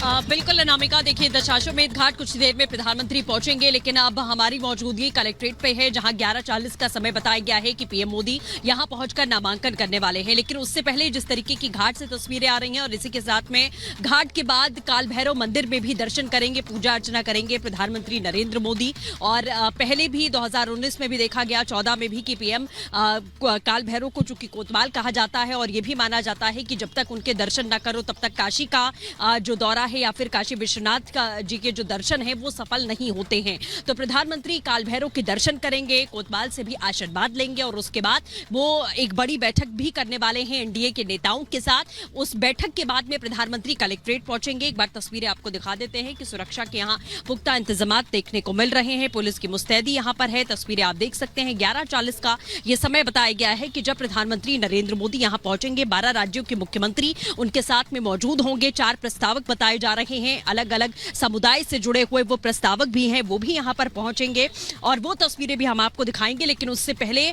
बिल्कुल अनामिका, देखिए दशाश्वमेध घाट कुछ देर में प्रधानमंत्री पहुंचेंगे, लेकिन अब हमारी मौजूदगी कलेक्ट्रेट पे है जहां 11:40 का समय बताया गया है कि पीएम मोदी यहां पहुंचकर नामांकन करने वाले हैं। लेकिन उससे पहले जिस तरीके की घाट से तस्वीरें आ रही हैं और इसी के साथ में घाट के बाद काल भैरव मंदिर में भी दर्शन करेंगे, पूजा अर्चना करेंगे प्रधानमंत्री नरेंद्र मोदी। और पहले भी 2019 में भी देखा गया, 14 में भी कि पीएम काल भैरव को चूंकि कोतवाल कहा जाता है और ये भी माना जाता है कि जब तक उनके दर्शन न करो तब तक काशी का जो दौरा है या फिर काशी विश्वनाथ का जी के जो दर्शन है वो सफल नहीं होते हैं। तो प्रधानमंत्री काल भैरव के दर्शन करेंगे, कोतवाल से भी आशीर्वाद लेंगे और उसके बाद वो एक बड़ी बैठक भी करने वाले हैं एनडीए के नेताओं के साथ। उस बैठक के बाद में प्रधानमंत्री कलेक्ट्रेट पहुंचेंगे। एक बार तस्वीरें आपको दिखा देते हैं कि सुरक्षा के यहाँ पुख्ता इंतजाम देखने को मिल रहे हैं, पुलिस की मुस्तैदी यहाँ पर है। तस्वीरें आप देख सकते हैं, 11:40 का ये समय बताया गया है कि जब प्रधानमंत्री नरेंद्र मोदी यहाँ पहुंचेंगे। 12 राज्यों के मुख्यमंत्री उनके साथ में मौजूद होंगे। 4 प्रस्तावक बताए जा रहे हैं, अलग अलग समुदाय से जुड़े हुए वो प्रस्तावक भी हैं, वो भी यहाँ पर पहुंचेंगे और वो तस्वीरें भी हम आपको दिखाएंगे। लेकिन उससे पहले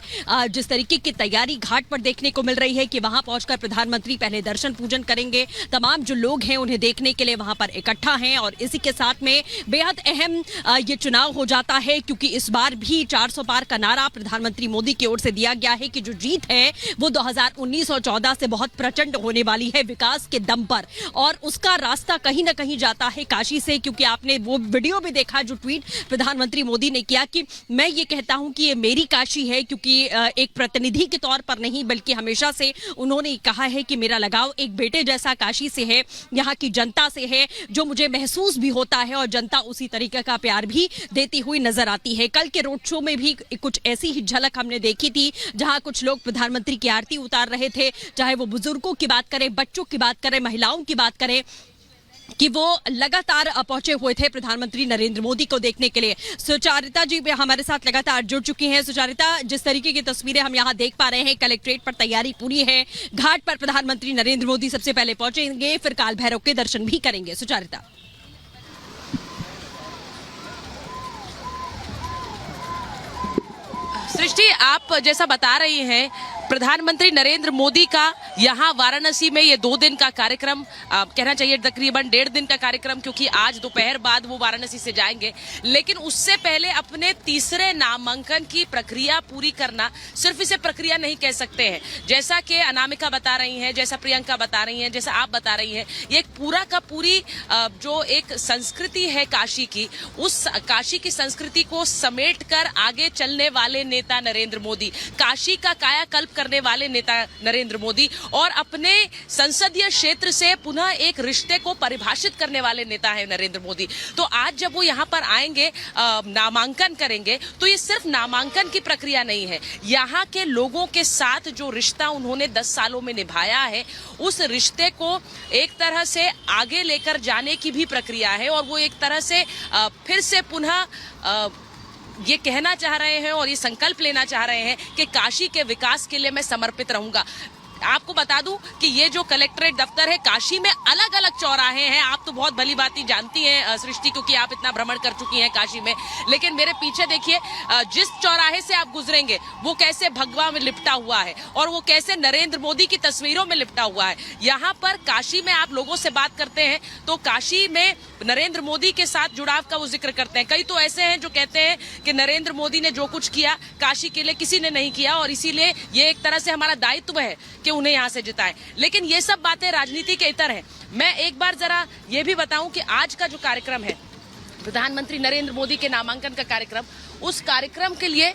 जिस तरीके की तैयारी घाट पर देखने को मिल रही है कि वहां पहुंचकर प्रधानमंत्री पहले दर्शन पूजन करेंगे, तमाम जो लोग हैं उन्हें देखने के लिए वहां पर इकट्ठा हैं। और इसी के साथ में बेहद अहम ये चुनाव हो जाता है क्योंकि इस बार भी 400 पार का नारा प्रधानमंत्री मोदी की ओर से दिया गया है कि जो जीत है वो 2019 और 14 से बहुत प्रचंड होने वाली है विकास के दम पर। और उसका रास्ता कहीं ना कहीं जाता है काशी से, क्योंकि आपने वो वीडियो भी देखा जो ट्वीट प्रधानमंत्री मोदी ने किया कि मैं ये कहता हूं कि ये मेरी काशी है, क्योंकि एक प्रतिनिधि के तौर पर नहीं बल्कि हमेशा से उन्होंने कहा है कि मेरा लगाव एक बेटे जैसा काशी से है, यहाँ की जनता से है, जो मुझे महसूस भी होता है और जनता उसी तरीके का प्यार भी देती हुई नजर आती है। कल के रोड शो में भी कुछ ऐसी ही झलक हमने देखी थी जहां कुछ लोग प्रधानमंत्री की आरती उतार रहे थे, चाहे वो बुजुर्गों की बात करें, बच्चों की बात करें, महिलाओं की बात करें, कि वो लगातार पहुंचे हुए थे प्रधानमंत्री नरेंद्र मोदी को देखने के लिए। सुचारिता जी भी हमारे साथ लगातार जुड़ चुकी हैं। सुचारिता, जिस तरीके की तस्वीरें हम यहां देख पा रहे हैं, कलेक्ट्रेट पर तैयारी पूरी है, घाट पर प्रधानमंत्री नरेंद्र मोदी सबसे पहले पहुंचेंगे, फिर काल भैरव के दर्शन भी करेंगे। सुचारिता। सृष्टि, आप जैसा बता रही हैं, प्रधानमंत्री नरेंद्र मोदी का यहाँ वाराणसी में ये 2 दिन का कार्यक्रम, कहना चाहिए तकरीबन 1.5 दिन का कार्यक्रम, क्योंकि आज दोपहर बाद वो वाराणसी से जाएंगे। लेकिन उससे पहले अपने तीसरे नामांकन की प्रक्रिया पूरी करना, सिर्फ इसे प्रक्रिया नहीं कह सकते हैं, जैसा कि अनामिका बता रही हैं, जैसा प्रियंका बता रही हैं, जैसा आप बता रही हैं, ये एक पूरा का पूरी जो एक संस्कृति है काशी की, उस काशी की संस्कृति को समेट कर आगे चलने वाले नेता नरेंद्र मोदी, काशी का कायाकल्प करने वाले नेता नरेंद्र मोदी और अपने संसदीय क्षेत्र से पुनः एक रिश्ते को परिभाषित करने वाले नेता है नरेंद्र मोदी। तो आज जब वो यहाँ पर आएंगे, नामांकन करेंगे, तो ये सिर्फ नामांकन की प्रक्रिया नहीं है, यहाँ के लोगों के साथ जो रिश्ता उन्होंने 10 सालों में निभाया है, उस रिश्ते को एक तरह से आगे लेकर जाने की भी प्रक्रिया है। और वो एक तरह से फिर से पुनः ये कहना चाह रहे हैं और ये संकल्प लेना चाह रहे हैं कि काशी के विकास के लिए मैं समर्पित रहूंगा। आपको बता दूं कि ये जो कलेक्ट्रेट दफ्तर है, काशी में अलग अलग चौराहे हैं। आप तो बहुत भली बात जानती हैं सृष्टि, क्योंकि आप इतना भ्रमण कर चुकी हैं काशी में। लेकिन मेरे पीछे देखिए, जिस चौराहे से आप गुजरेंगे वो कैसे भगवा में लिपटा हुआ है और वो कैसे नरेंद्र मोदी की तस्वीरों में लिपटा हुआ है। यहाँ पर काशी में आप लोगों से बात करते हैं तो काशी में नरेंद्र मोदी के साथ जुड़ाव का वो जिक्र करते हैं। कई तो ऐसे हैं जो कहते हैं कि नरेंद्र मोदी ने जो कुछ किया काशी के लिए किसी ने नहीं किया और इसीलिए ये एक तरह से हमारा दायित्व है कि उन्हें यहाँ से जिताएं। लेकिन ये सब बातें राजनीति के इतर हैं। मैं एक बार जरा ये भी बताऊं कि आज का जो कार्यक्रम है, प्रधानमंत्री नरेंद्र मोदी के नामांकन का कार्यक्रम, उस कार्यक्रम के लिए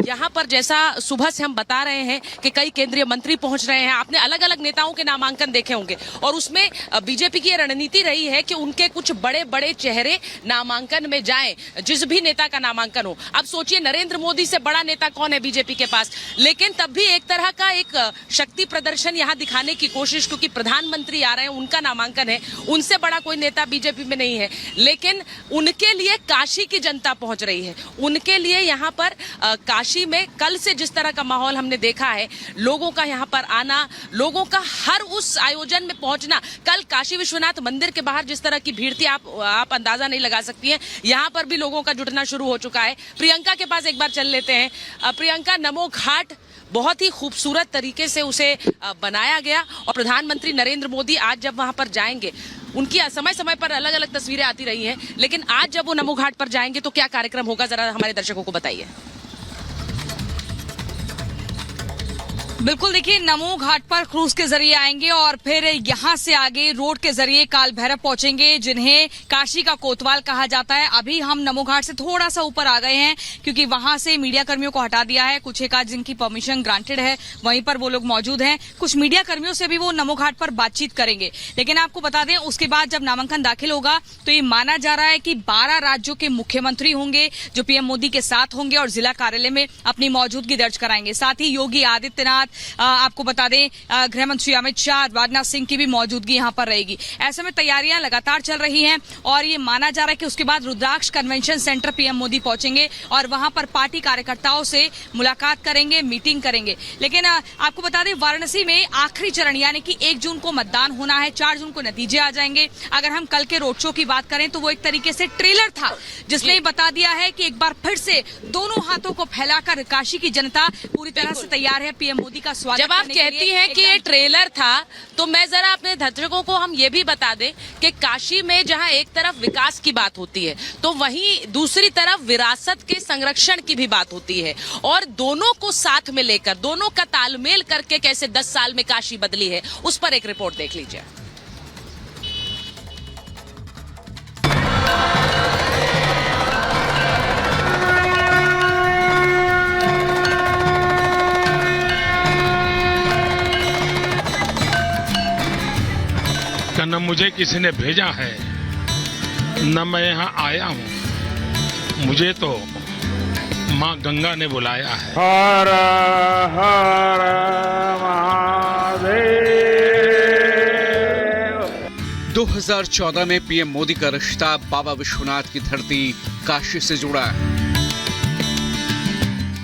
यहाँ पर जैसा सुबह से हम बता रहे हैं कि कई केंद्रीय मंत्री पहुंच रहे हैं। आपने अलग अलग नेताओं के नामांकन देखे होंगे और उसमें बीजेपी की रणनीति रही है कि उनके कुछ बड़े बड़े चेहरे नामांकन में जाएं, जिस भी नेता का नामांकन हो। अब सोचिए, नरेंद्र मोदी से बड़ा नेता कौन है बीजेपी के पास? लेकिन तब भी एक तरह का एक शक्ति प्रदर्शन यहाँ दिखाने की कोशिश, क्योंकि प्रधानमंत्री आ रहे हैं, उनका नामांकन है, उनसे बड़ा कोई नेता बीजेपी में नहीं है। लेकिन उनके लिए काशी की जनता पहुंच रही है, उनके लिए यहाँ पर काशी में कल से जिस तरह का माहौल हमने देखा है, लोगों का यहाँ पर आना, लोगों का हर उस आयोजन में पहुंचना। कल काशी विश्वनाथ मंदिर के बाहर जिस तरह की भीड़ थी, आप अंदाजा नहीं लगा सकती हैं। यहाँ पर भी लोगों का जुटना शुरू हो चुका है। प्रियंका के पास एक बार चल लेते हैं। प्रियंका, नमो घाट बहुत ही खूबसूरत तरीके से उसे बनाया गया और प्रधानमंत्री नरेंद्र मोदी आज जब वहां पर जाएंगे उनकी समय समय पर अलग अलग तस्वीरें आती रही हैं, लेकिन आज जब वो नमो घाट पर जाएंगे तो क्या कार्यक्रम होगा, जरा हमारे दर्शकों को बताइए। बिल्कुल, देखिए नमो घाट पर क्रूज के जरिए आएंगे और फिर यहां से आगे रोड के जरिए काल भैरव पहुंचेंगे, जिन्हें काशी का कोतवाल कहा जाता है। अभी हम नमो घाट से थोड़ा सा ऊपर आ गए हैं क्योंकि वहां से मीडिया कर्मियों को हटा दिया है। कुछ एक आज जिनकी परमिशन ग्रांटेड है वहीं पर वो लोग मौजूद हैं। कुछ मीडिया कर्मियों से भी वो नमो घाट पर बातचीत करेंगे। लेकिन आपको बता दें, उसके बाद जब नामांकन दाखिल होगा तो ये माना जा रहा है कि 12 राज्यों के मुख्यमंत्री होंगे जो पीएम मोदी के साथ होंगे और जिला कार्यालय में अपनी मौजूदगी दर्ज कराएंगे। साथ ही योगी आदित्यनाथ, आपको बता दें गृह मंत्री अमित शाह, राजनाथ सिंह की भी मौजूदगी यहां पर रहेगी। ऐसे में तैयारियां लगातार चल रही हैं और ये माना जा रहा है कि उसके बाद रुद्राक्ष कन्वेंशन सेंटर पीएम मोदी पहुंचेंगे और वहां पर पार्टी कार्यकर्ताओं से मुलाकात करेंगे, मीटिंग करेंगे। लेकिन आपको बता दें, वाराणसी में आखिरी चरण यानी कि 1 जून को मतदान होना है, 4 जून को नतीजे आ जाएंगे। अगर हम कल के रोड शो की बात करें तो वो एक तरीके से ट्रेलर था जिसने बता दिया है कि एक बार फिर से दोनों हाथों को फैलाकर काशी की जनता पूरी तरह से तैयार है पीएम मोदी का स्वागत। जब आप कहती हैं कि ये ट्रेलर था, तो मैं जरा अपने दर्शकों को हम ये भी बता दें कि काशी में जहां एक तरफ विकास की बात होती है तो वहीं दूसरी तरफ विरासत के संरक्षण की भी बात होती है और दोनों को साथ में लेकर, दोनों का तालमेल करके कैसे 10 साल में काशी बदली है, उस पर एक रिपोर्ट देख लीजिए। न मुझे किसी ने भेजा है, न मैं यहाँ आया हूँ, मुझे तो माँ गंगा ने बुलाया है। हर हर महादेव। 2014 में पीएम मोदी का रिश्ता बाबा विश्वनाथ की धरती काशी से जुड़ा।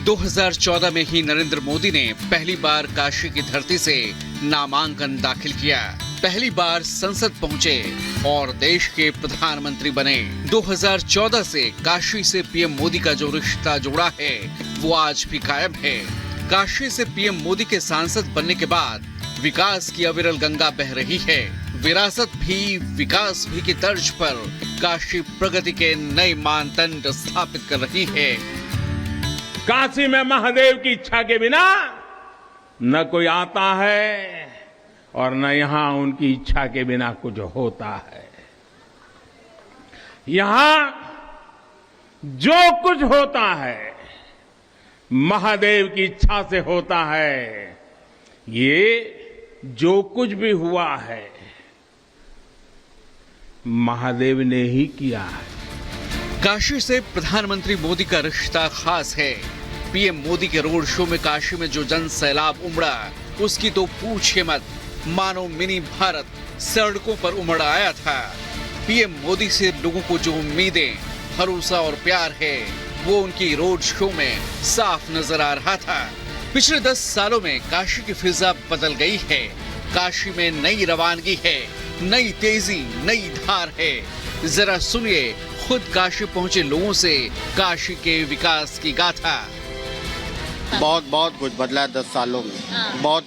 2014 में ही नरेंद्र मोदी ने पहली बार काशी की धरती से नामांकन दाखिल किया, पहली बार संसद पहुंचे और देश के प्रधानमंत्री बने। 2014 से काशी से पीएम मोदी का जो रिश्ता जुड़ा है वो आज भी कायम है। काशी से पीएम मोदी के सांसद बनने के बाद विकास की अविरल गंगा बह रही है। विरासत भी विकास भी की तर्ज पर काशी प्रगति के नए मानदंड स्थापित कर रही है। काशी में महादेव की इच्छा के बिना न कोई आता है और न यहां उनकी इच्छा के बिना कुछ होता है। यहां जो कुछ होता है महादेव की इच्छा से होता है। ये जो कुछ भी हुआ है महादेव ने ही किया है। काशी से प्रधानमंत्री मोदी का रिश्ता खास है। पीएम मोदी के रोड शो में काशी में जो जन सैलाब उमड़ा उसकी तो पूछिए मत, मानो मिनी भारत सड़कों पर उमड़ आया था। पीएम मोदी से लोगों को जो उम्मीदें, भरोसा और प्यार है वो उनकी रोड शो में साफ नजर आ रहा था। पिछले 10 सालों में काशी की फिजा बदल गई है। काशी में नई रवानगी है, नई तेजी, नई धार है। जरा सुनिए खुद काशी पहुंचे लोगों से काशी के विकास की गाथा। बहुत कुछ बदला है 10 सालों में। बहुत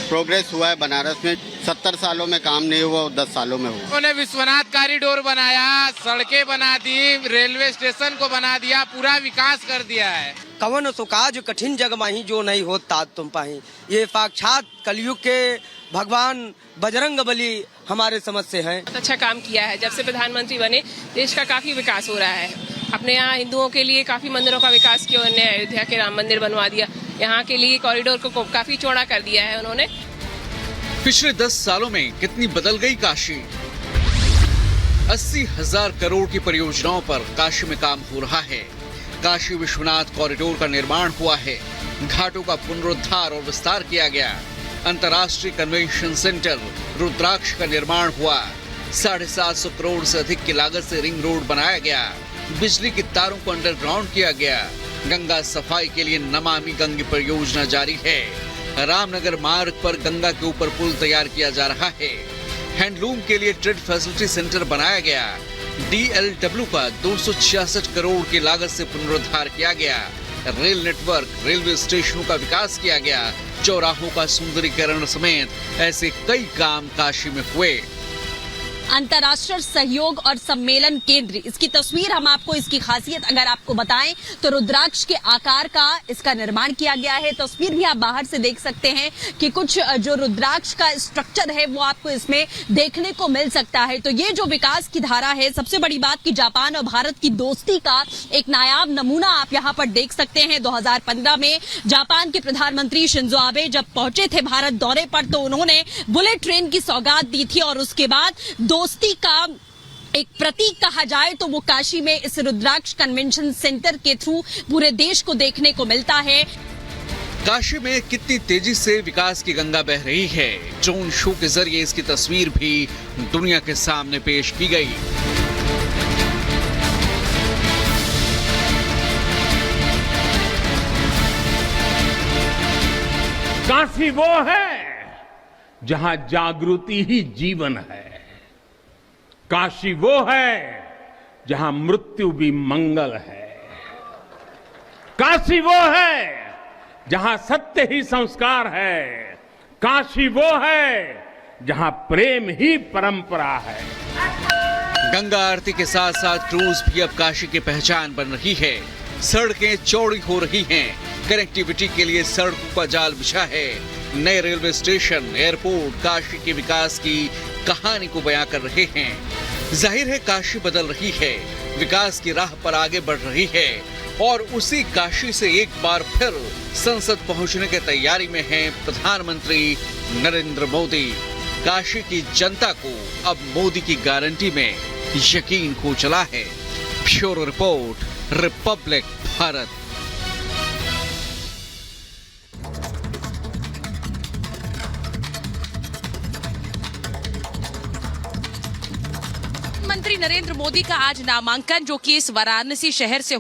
प्रोग्रेस हुआ है बनारस में। 70 सालों में काम नहीं हुआ, 10 सालों में हुआ। उन्होंने विश्वनाथ कॉरिडोर बनाया, सड़कें बना दी, रेलवे स्टेशन को बना दिया, पूरा विकास कर दिया है। कवन सो काज कठिन जग माही जो नहीं होता तुम पाही। ये साक्षात कलयुग के भगवान बजरंग बली हमारे समझ से हैं। अच्छा काम किया है। जब से प्रधानमंत्री बने देश का काफी विकास हो रहा है। अपने यहाँ हिंदुओं के लिए काफी मंदिरों का विकास किया उन्होंने। अयोध्या के राम मंदिर बनवा दिया, यहाँ के लिए कॉरिडोर को काफी चौड़ा कर दिया है उन्होंने। पिछले 10 सालों में कितनी बदल गई काशी। 80,000 करोड़ की परियोजनाओं पर काशी में काम हो रहा है। काशी विश्वनाथ कॉरिडोर का निर्माण हुआ है, घाटों का पुनरुद्धार और विस्तार किया गया, अंतर्राष्ट्रीय कन्वेंशन सेंटर रुद्राक्ष का निर्माण हुआ, 750 करोड़ से अधिक की लागत से रिंग रोड बनाया गया, बिजली की तारों को अंडरग्राउंड किया गया, गंगा सफाई के लिए नमामि गंगे परियोजना जारी है, रामनगर मार्ग पर गंगा के ऊपर पुल तैयार किया जा रहा है, हैंडलूम के लिए ट्रेड फैसिलिटी सेंटर बनाया गया, DLW का 266 करोड़ की लागत से पुनरुद्धार किया गया, रेल नेटवर्क, रेलवे स्टेशनों का विकास किया गया, चौराहों का सुंदरीकरण समेत ऐसे कई काम काशी में हुए। अंतर्राष्ट्रीय सहयोग और सम्मेलन केंद्र, इसकी तस्वीर हम आपको, इसकी खासियत अगर आपको बताएं तो रुद्राक्ष के आकार का इसका निर्माण किया गया है। तस्वीर भी आप बाहर से देख सकते हैं कि कुछ जो रुद्राक्ष का स्ट्रक्चर है वो आपको इसमें देखने को मिल सकता है। तो ये जो विकास की धारा है, सबसे बड़ी बात कि जापान और भारत की दोस्ती का एक नायाब नमूना आप यहाँ पर देख सकते हैं। 2015 में जापान के प्रधानमंत्री शिंजो आबे जब पहुंचे थे भारत दौरे पर तो उन्होंने बुलेट ट्रेन की सौगात दी थी और उसके बाद दोस्ती का एक प्रतीक कहा जाए तो वो काशी में इस रुद्राक्ष कन्वेंशन सेंटर के थ्रू पूरे देश को देखने को मिलता है। काशी में कितनी तेजी से विकास की गंगा बह रही है, ड्रोन शो के जरिए इसकी तस्वीर भी दुनिया के सामने पेश की गई। काशी वो है जहां जागृति ही जीवन है। काशी वो है जहां मृत्यु भी मंगल है। काशी वो है जहां सत्य ही संस्कार है। काशी वो है जहां प्रेम ही परंपरा है। गंगा आरती के साथ साथ क्रूज भी अब काशी की पहचान बन रही है। सड़कें चौड़ी हो रही हैं, कनेक्टिविटी के लिए सड़कों का जाल बिछा है। नए रेलवे स्टेशन, एयरपोर्ट काशी के विकास की कहानी को बयां कर रहे हैं। जाहिर है काशी बदल रही है, विकास की राह पर आगे बढ़ रही है और उसी काशी से एक बार फिर संसद पहुंचने की तैयारी में हैं प्रधानमंत्री नरेंद्र मोदी। काशी की जनता को अब मोदी की गारंटी में यकीन हो चला है। Bureau report, Republic Bharat. प्रधानमंत्री नरेंद्र मोदी का आज नामांकन जो कि इस वाराणसी शहर से